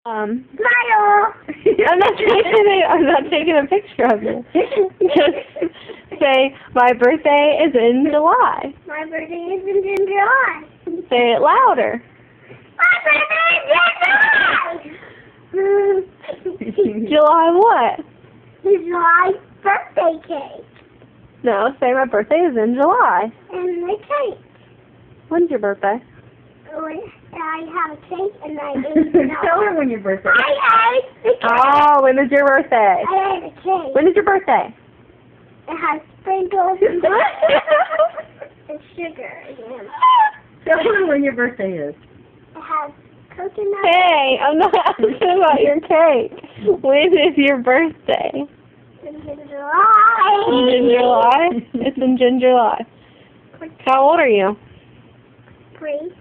Smile! I'm not taking a picture of you. Just say, my birthday is in July. My birthday is in July. Say it louder. My birthday is in July! July what? July birthday cake. No, say my birthday is in July. And the cake. When's your birthday? When I have a cake and I ate it. Tell her when your birthday is. I ate the cake. Oh, when is your birthday? I ate a cake. When is your birthday? It has sprinkles and sugar in it. Tell her when your birthday is. It has coconut. Hey, I'm not asking about your cake. When is your birthday? It's in July. In July? It's in July. How old are you? 3.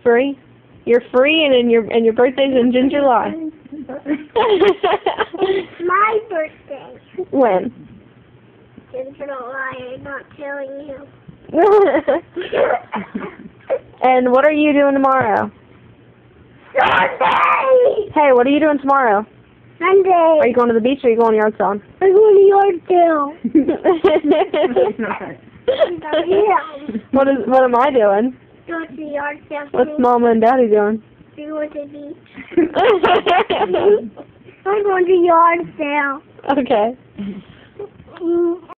Free? You're free and your birthday's in July. My birthday. When? In July. I'm not telling you. And what are you doing tomorrow? Sunday! Hey, what are you doing tomorrow? Sunday! Are you going to the beach or are you going to yard sale? I'm going to Yorkdale. What am I doing? Go to the yard sale. What's Mama and Daddy doing? We went to the beach. I'm going to yard sale. Okay. Mm.